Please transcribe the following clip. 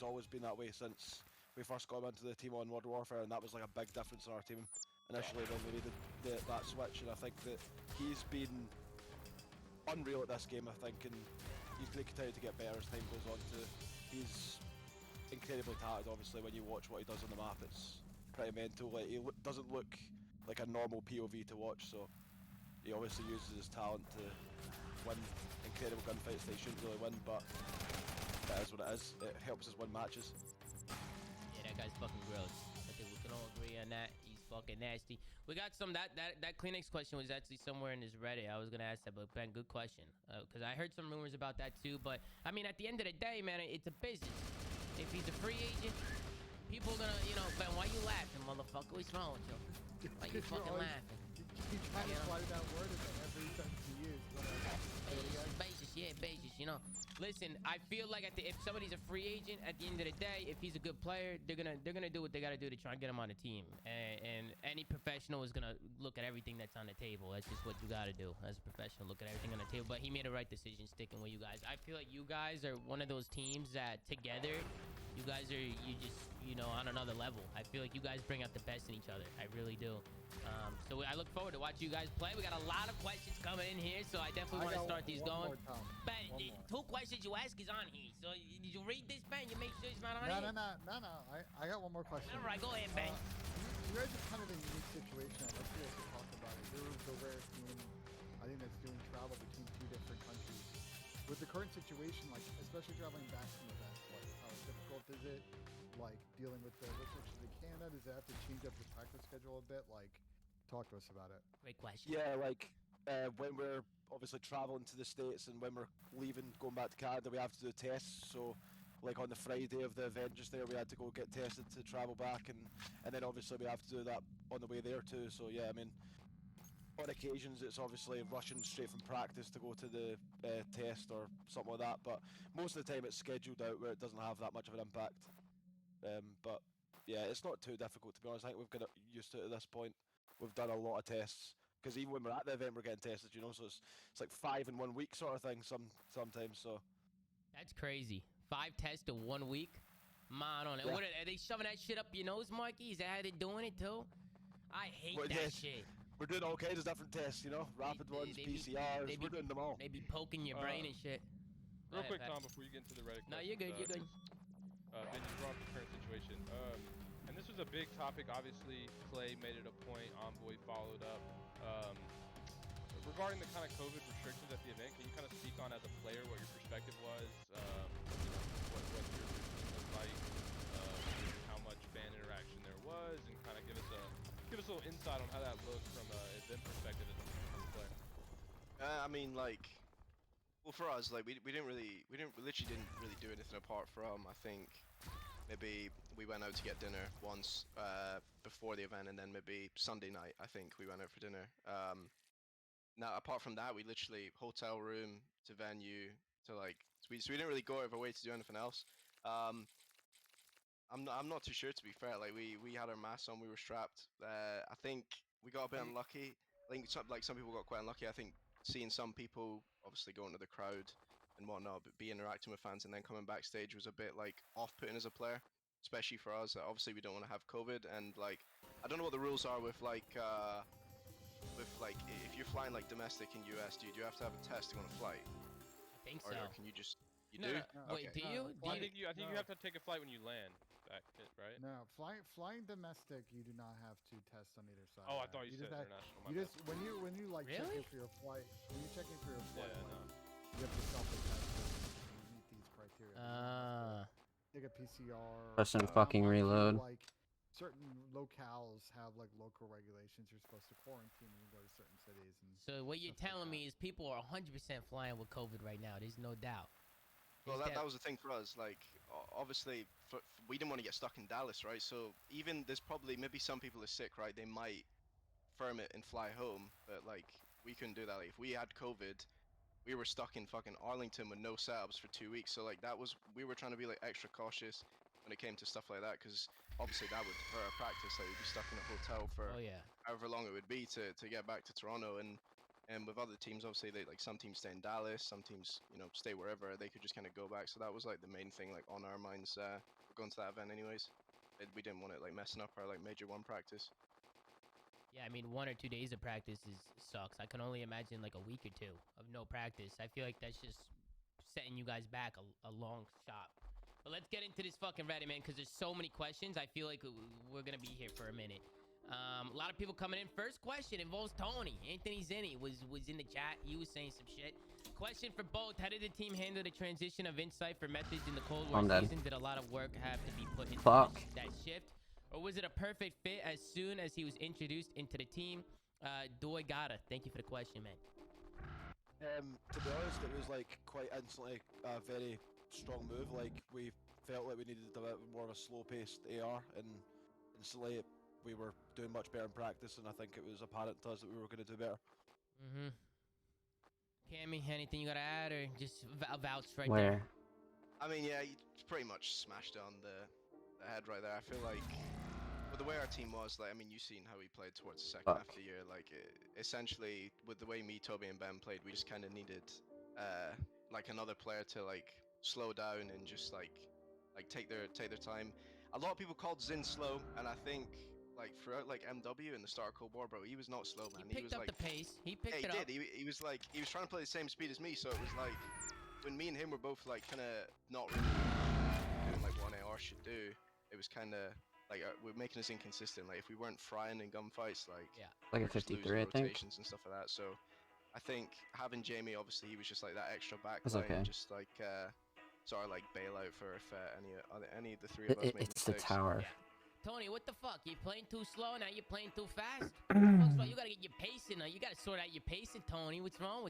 he's always been that way since we first got him into the team on Modern Warfare, and that was like a big difference in our team initially when we needed that switch. And I think that he's been unreal at this game, I think, and he's going to continue to get better as time goes on too. He's incredibly talented, obviously. When you watch what he does on the map, it's pretty mental. Like, he doesn't look like a normal POV to watch, so he obviously uses his talent to win incredible gunfights that he shouldn't really win, but it is what it is. It helps us win matches. Yeah, that guy's fucking gross. I think we can all agree on that. He's fucking nasty. We got some, that Kleenex question was actually somewhere in this Reddit. I was gonna ask that, but Ben, good question. Because I heard some rumors about that too. But I mean, at the end of the day, man, it's a business. If he's a free agent, people are gonna, you know, Ben, why you laughing, motherfucker? What's wrong with you? Why you fucking laughing? You try to slide that word in there every sentence you use. Basis, you know. Listen, I feel like if somebody's a free agent, at the end of the day, if he's a good player, they're gonna do what they gotta do to try and get him on the team. And any professional is gonna look at everything that's on the table. That's just what you gotta do as a professional. Look at everything on the table. But he made a right decision sticking with you guys. I feel like you guys are one of those teams that together, you guys are you know, on another level. I feel like you guys bring out the best in each other. I really do. So I look forward to watching you guys play. We got a lot of questions coming in here, so I definitely want to start these going. Ben, two questions you ask is on here. So did you read this, Ben? You make sure it's not on here? No. I got one more question. All right, go ahead, Ben. You guys are kind of in a unique situation. I'd like you guys to talk about it. You're the rare team, I think, that's doing travel between two different countries. With the current situation, like, especially traveling back from events, like, how difficult is it? Like, dealing with the restrictions in Canada, does it have to change up your practice schedule a bit? Like, talk to us about it. Great question. Yeah, like when we're obviously traveling to the States and when we're leaving, going back to Canada, we have to do tests. So, like on the Friday of the event just there, we had to go get tested to travel back, and then obviously we have to do that on the way there too. So yeah, I mean, on occasions it's obviously rushing straight from practice to go to the test or something like that, but most of the time it's scheduled out where it doesn't have that much of an impact. But yeah, it's not too difficult, to be honest. I think we've got used to it at this point. We've done a lot of tests because even when we're at the event, we're getting tested. You know, so it's like 5 in 1 week sort of thing. Sometimes. So that's crazy. 5 tests in 1 week. Man on it. Yeah. What are they shoving that shit up your nose, Marky? Is that how they're doing it too? I hate Well, that yeah. shit. We're doing all kinds of different tests. You know, rapid ones, PCRs. We're doing them all. They be poking your brain and shit. Real quick, Tom, before you get into the Reddit. No, you're good. You're good. Ben, you brought up the current situation. And this was a big topic. Obviously, Clay made it a point. Envoy followed up. Regarding the kind of COVID restrictions at the event, can you kind of speak on, as a player, what your perspective was? What your routine was like? How much fan interaction there was, and kind of give us a little insight on how that looked from an event perspective as a player. I mean, like, well, for us, like, we literally didn't really do anything apart from, I think, maybe we went out to get dinner once before the event, and then maybe Sunday night, I think we went out for dinner. Now, apart from that, we literally hotel room to venue to, like, so we didn't really go out of our way to do anything else. I'm not too sure, to be fair. Like, we had our masks on, we were strapped. I think we got a bit unlucky. I think some people got quite unlucky. I think seeing some people obviously going to the crowd and whatnot, but be interacting with fans and then coming backstage was a bit like off-putting as a player, especially for us. Obviously, we don't want to have COVID, and like, I don't know what the rules are with like if you're flying like domestic in US, do you have to have a test to go on a flight? I think so. Or can you just do? No. Okay. Wait, do you? I think you have to take a flight when you land back, right? No, flying domestic, you do not have to test on either side. Oh, I thought you said just international. You just when you like check Really? in for your flight, when you check in for your flight, Yeah, like, no. you have to self-attest and you meet these criteria. Take a PCR. Press and fucking reload. Like certain locales have like local regulations. You're supposed to quarantine when you go to certain cities. And So what you're stuff like telling that. me is people are 100% flying with COVID right now. There's no doubt. Well, Is that was the thing for us. Like, obviously, we didn't want to get stuck in Dallas, right? So even there's probably maybe some people are sick, right? They might firm it and fly home, but like we couldn't do that. Like, if we had COVID, we were stuck in fucking Arlington with no setups for 2 weeks. So like we were trying to be like extra cautious when it came to stuff like that, because obviously that would hurt our practice. Like, we'd be stuck in a hotel for Oh yeah. however long it would be to get back to Toronto, and And with other teams, obviously, they like some teams stay in Dallas, some teams, you know, stay wherever. They could just kind of go back. So that was like the main thing, like on our minds, going to that event, anyways. We didn't want it like messing up our like major one practice. Yeah, I mean, 1 or 2 days of practice sucks. I can only imagine like a week or two of no practice. I feel like that's just setting you guys back a long shot. But let's get into this fucking Reddit, man, because there's so many questions. I feel like we're gonna be here for a minute. A lot of people coming in. First question involves Tony. Anthony Zinni was in the chat. He was saying some shit. Question for both. How did the team handle the transition of Insight for methods in the Cold War season? Did a lot of work have to be put into that shift? Or was it a perfect fit as soon as he was introduced into the team? Doi Gata, thank you for the question, man. To be honest, it was like quite instantly a very strong move. Like we felt like we needed a bit more of a slow-paced AR, and instantly we were doing much better in practice, and I think it was apparent to us that we were going to do better. Cammy, anything you gotta add, or just vouch right Where? there? I mean, yeah, you pretty much smashed it on the head right there. I feel like with the way our team was, like, I mean, you've seen how we played towards the second half of the year. Like, essentially, with the way me, Toby, and Ben played, we just kind of needed like another player to like slow down and just like take their time. A lot of people called Zin slow, and I think like throughout like MW and the start of Cold War, bro, he was not slow, man. He picked was up like, the pace. He picked yeah, it up. he was like, he was trying to play the same speed as me, so it was like when me and him were both like kind of not really doing like what an AR should do. It was kind of like we're making us inconsistent. Like if we weren't frying in gunfights, like like a we're just 53, losing I think. rotations and stuff like that. So I think having Jamie, obviously, he was just like that extra That's backline, okay. just like sort of like bailout for if any of the three of us made It's the mistakes. tower. Yeah. Tony, what the fuck? You playing too slow now? You playing too fast? What the fuck's wrong? You gotta get your pacing now. You gotta sort out your pacing, Tony. What's wrong with